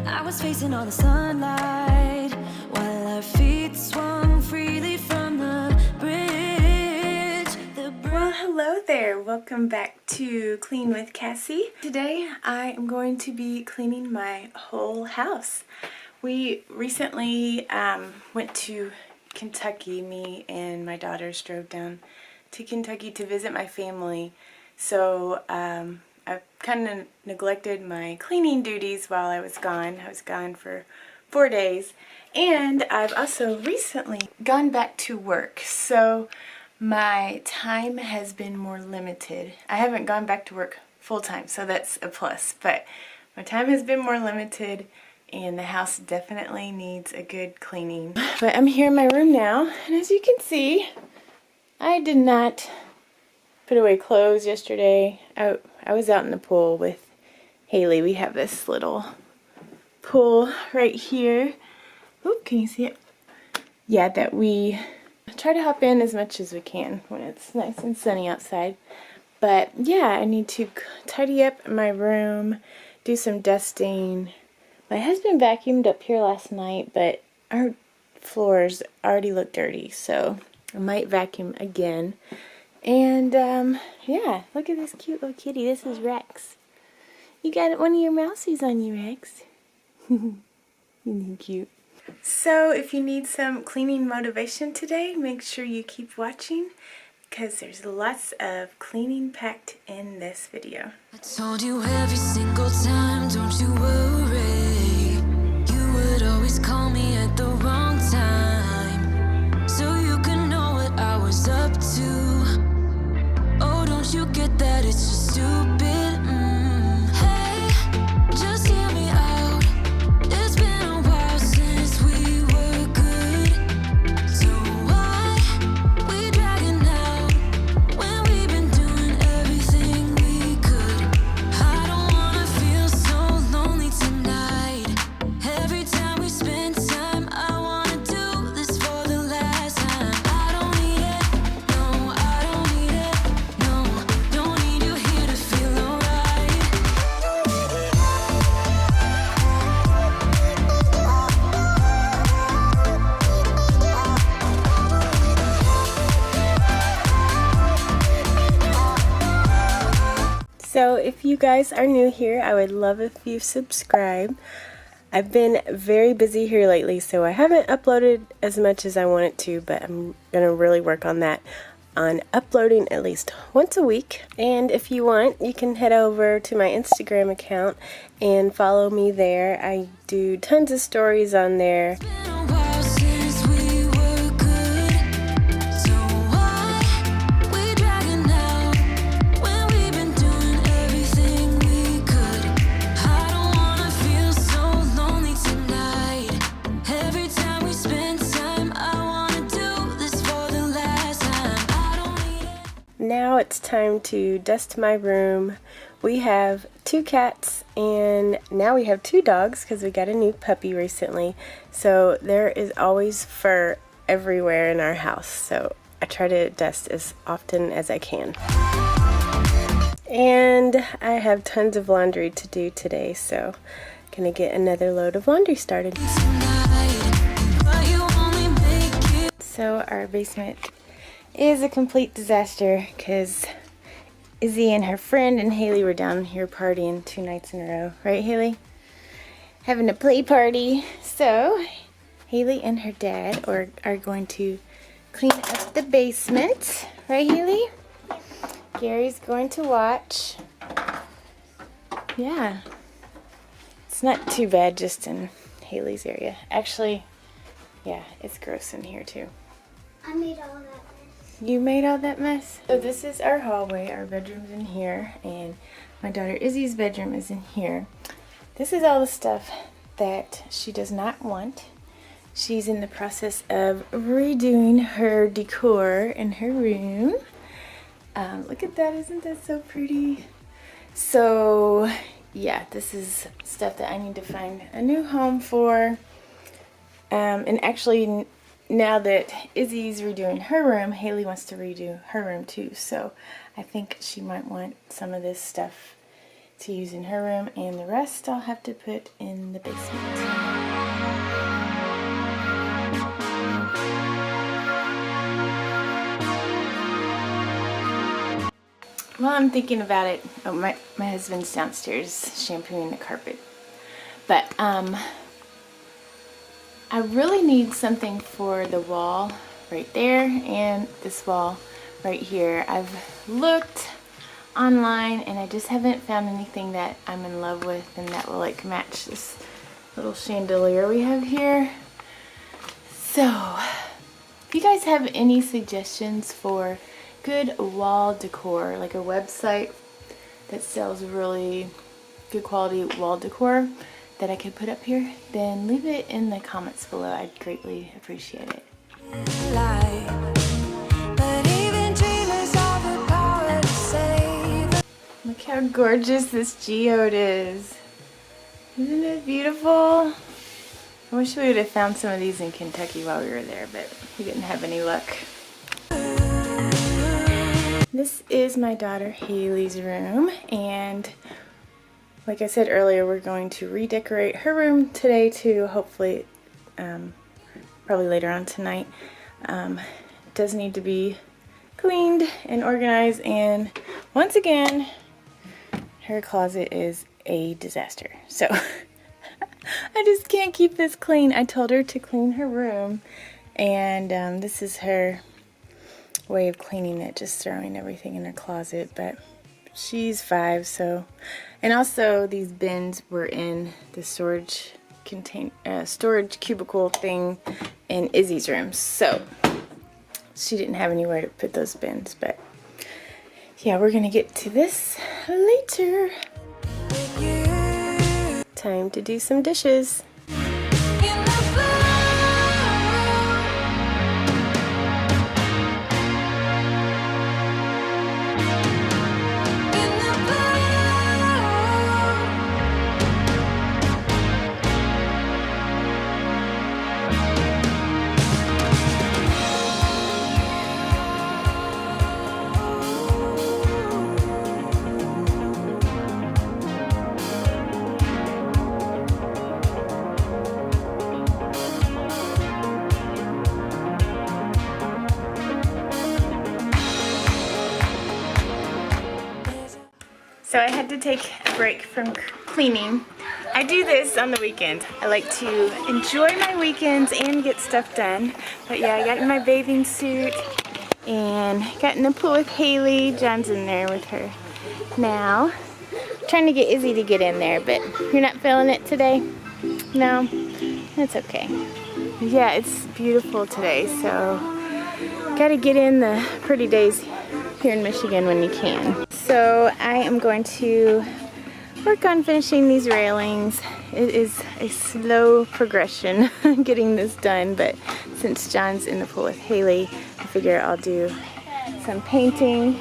I was facing all the sunlight while our feet swung freely from the bridge. Well, hello there. Welcome back to Clean with Cassie. Today I am going to be cleaning my whole house. We recently went to Kentucky. Me and my daughters drove down to Kentucky to visit my family. So I kind of neglected my cleaning duties while I was gone. I was gone for 4 days. And I've also recently gone back to work. So my time has been more limited. I haven't gone back to work full time, so that's a plus. But my time has been more limited and the house definitely needs a good cleaning. But I'm here in my room now, and as you can see, I did not put away clothes yesterday. I was out in the pool with Haley. We have this little pool right here. Oop, can you see it? Yeah, that we try to hop in as much as we can when it's nice and sunny outside. But yeah, I need to tidy up my room, do some dusting. My husband vacuumed up here last night, but our floors already look dirty, so I might vacuum again. And yeah, look at this cute little kitty. This is Rex. You got one of your mousies on you, Rex. Isn't he cute? So if you need some cleaning motivation today, make sure you keep watching because there's lots of cleaning packed in this video. I told you every single time, don't you worry. You would always call me at the wrong time, so you can know what I was up to. Oh, don't you get that it's just stupid? Hey, just hear me out. It's been a while since we were good, so why we dragging out when we've been doing everything we could? I don't wanna feel so lonely tonight. Every time we spend time, I wanna do this for the last time. I don't need it, no, I don't need it, no, don't need you here to feel alright. So if you guys are new here, I would love if you subscribe. I've been very busy here lately, so I haven't uploaded as much as I wanted to, but I'm going to really work on that, on uploading at least once a week. And if you want, you can head over to my Instagram account and follow me there. I do tons of stories on there. Been a while since we were good, so why we dragging out when we've been doing everything we could? I don't wanna feel so lonely tonight. Every time we spend time, I wanna do this for the last time. I don't need it. Now it's time to dust my room. We have 2 cats and now we have 2 dogs because we got a new puppy recently. So there is always fur everywhere in our house. So I try to dust as often as I can. And I have tons of laundry to do today, so I'm gonna get another load of laundry started. But you only make it. So our basement is a complete disaster because Izzy and her friend and Haley were down here partying 2 nights in a row. Right, Haley? Having a play party. So Haley and her dad are going to clean up the basement. Right, Haley? Gary's going to watch. Yeah. It's not too bad just in Haley's area. Actually, yeah, it's gross in here too. I made all that mess. You made all that mess? So this is our hallway. Our bedroom's in here, and my daughter Izzy's bedroom is in here. This is all the stuff that she does not want. She's in the process of redoing her decor in her room. Look at that, isn't that so pretty? So yeah, this is stuff that I need to find a new home for. And actually, now that Izzy's redoing her room, Haley wants to redo her room too. So I think she might want some of this stuff to use in her room, and the rest I'll have to put in the basement. While I'm thinking about it, oh, my husband's downstairs shampooing the carpet. But I really need something for the wall right there and this wall right here. I've looked online and I just haven't found anything that I'm in love with and that will like match this little chandelier we have here. So if you guys have any suggestions for good wall decor, like a website that sells really good quality wall decor that I could put up here, then leave it in the comments below. I'd greatly appreciate it. Look how gorgeous this geode is. Isn't it beautiful? I wish we would have found some of these in Kentucky while we were there, but we didn't have any luck. This is my daughter Haley's room, and like I said earlier, we're going to redecorate her room today too, hopefully, probably later on tonight. It does need to be cleaned and organized, and once again, her closet is a disaster. So I just can't keep this clean. I told her to clean her room, and this is her way of cleaning it, just throwing everything in her closet. But she's 5, so, and also these bins were in the storage cubicle thing in Izzy's room, so she didn't have anywhere to put those bins. But yeah, we're gonna get to this later. Time to do some dishes. So I had to take a break from cleaning. I do this on the weekend. I like to enjoy my weekends and get stuff done. But yeah, I got in my bathing suit and got in the pool with Haley. John's in there with her now. I'm trying to get Izzy to get in there, but you're not feeling it today? No? That's okay. Yeah, it's beautiful today, so gotta get in the pretty days here in Michigan when you can. So I am going to work on finishing these railings. It is a slow progression getting this done, but since John's in the pool with Haley, I figure I'll do some painting,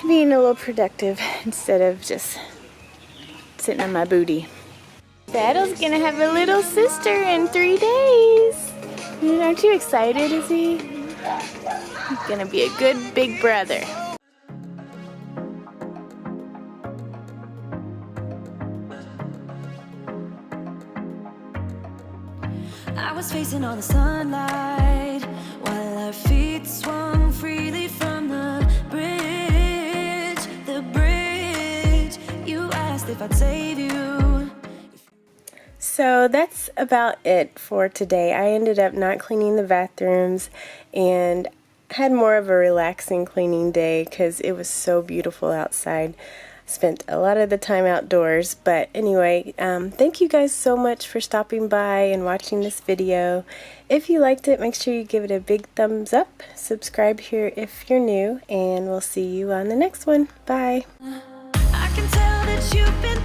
being a little productive instead of just sitting on my booty. Battle's gonna have a little sister in 3 days. Aren't you excited, Izzy? He's gonna be a good big brother. I was facing all the sunlight while our feet swung freely from the bridge. The bridge. You asked if I'd save you. So that's about it for today. I ended up not cleaning the bathrooms and had more of a relaxing cleaning day because it was so beautiful outside. Spent a lot of the time outdoors, but anyway, thank you guys so much for stopping by and watching this video. If you liked it, make sure you give it a big thumbs up, subscribe here if you're new, and we'll see you on the next one. Bye. I can tell that you've been